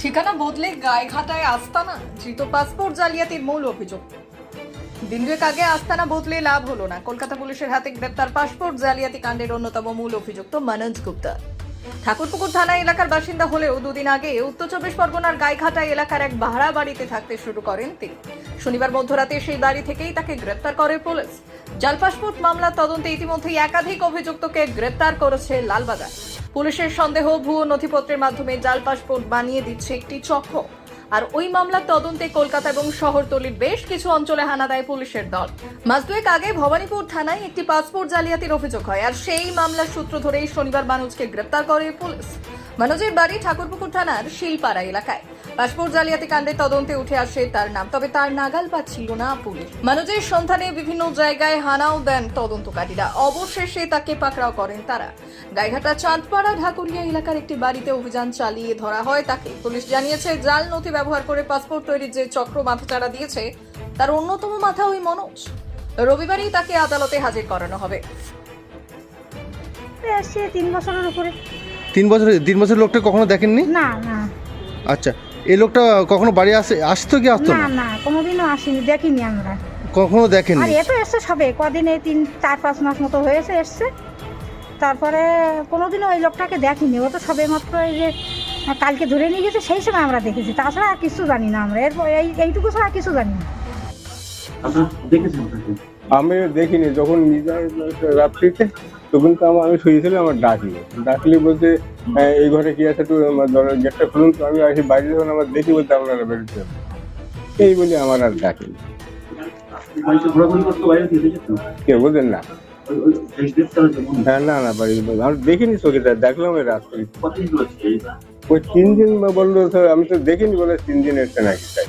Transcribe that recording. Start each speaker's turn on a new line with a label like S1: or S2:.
S1: ঠিকানা বদলে গায়েঘাটায় আস্তানা, ধৃত পাসপোর্ট জালিয়াতির মূল অভিযোগ। দিন দুয়েক আগে আস্তানা বদলে লাভ হলো না। কলকাতা পুলিশের হাতে গ্রেপ্তার পাসপোর্ট জালিয়াতি কাণ্ডের অন্যতম মূল অভিযুক্ত মনোজ গুপ্তা। ঠাকুরপুকুর থানা এলাকার বাসিন্দা হলেও দুদিন আগে উত্তর চব্বিশ পরগনার গাইঘাটা এলাকার এক ভাড়া বাড়িতে থাকতে শুরু করেন তিনি। শনিবার মধ্যরাতে সেই বাড়ি থেকেই তাকে গ্রেপ্তার করে পুলিশ। জাল পাসপোর্ট মামলার তদন্তে ইতিমধ্যেই একাধিক অভিযুক্তকে গ্রেপ্তার করেছে লালবাজার পুলিশের। সন্দেহ, ভুয়ো নথিপত্রের মাধ্যমে জাল পাসপোর্ট বানিয়ে দিচ্ছে একটি চক্র। আর ওই মামলার তদন্তে কলকাতা এবং শহরতলির বেশ কিছু অঞ্চলে হানা দেয় পুলিশের দল। মাস দুয়েক আগে ভবানীপুর থানায় একটি পাসপোর্ট জালিয়াতির অভিযোগ হয়, আর সেই মামলার সূত্র ধরেই শনিবার মনোজকে গ্রেপ্তার করে পুলিশ। মনোজের বাড়ি ঠাকুরপুকুর থানার শিলপাড়া এলাকায়। পাসপোর্ট জালিয়াতি কাণ্ডে তদন্তে উঠে আসে তার নাম, তবে তার নাগাল পাচ্ছিল না পুলিশ। মনোজের সন্ধানে বিভিন্ন জায়গায় হানাও দেন তদন্তকারীরা। অবশেষে তাকে পাকড়াও করেন তারা। গাইঘাটা চাঁদপাড়া ঢাকুরিয়া এলাকার একটি বাড়িতে অভিযান চালিয়ে ধরা হয় তাকে। পুলিশ জানিয়েছে, জাল নথি ব্যবহার করে পাসপোর্ট তৈরির যে চক্র মাথাচাড়া দিয়েছে তার অন্যতম মাথা ওই মনোজ। রবিবারই তাকে আদালতে হাজির করানো হবে।
S2: 3 বছরের উপরে।
S3: 3 বছর লোকটা কখনো দেখেননি?
S2: না না।
S3: আচ্ছা, এই লোকটা কখনো বাড়ি আসতো কি আসতো
S2: না
S3: না?
S2: না, কোনোদিনও আসেনি, দেখিনি আমরা।
S3: কখনো দেখেননি?
S2: আর এ তো এসছে সবে কদিন, এই 4-5 মাস মতো হয়েছে এসছে। তারপরে কোনোদিনও ওই লোকটাকে দেখিনি। ও তো সবে মাত্র এই যে কালকে ধরে নিয়ে গেছে, সেই সময় আমরা দেখেছি। তাছাড়া আর কিছু জানি না আমরা। এরপর এইটুকু ছাড়া কিছু জানি না।
S4: আমি দেখিনি। যখন নিজের রাত্রিতে তখন তো আমি শুয়েছিলাম, আমার ডাকলি বলতে এই ঘরে কি আছে, একটু গেটটা খুলুন। তো আমি আসি বাইরে, যখন আমার দেখি বলতে আপনারা বেরোতে হবে, এই বলে আমার আর ডাকিনি। কে বলছেন? না না না, বাড়ি আমি দেখিনি, চোখে দেখলাম এই রাত্রি। ওই 3 দিন বললো, আমি তো দেখিনি বলে 3 দিন এসছে নাকি। তাই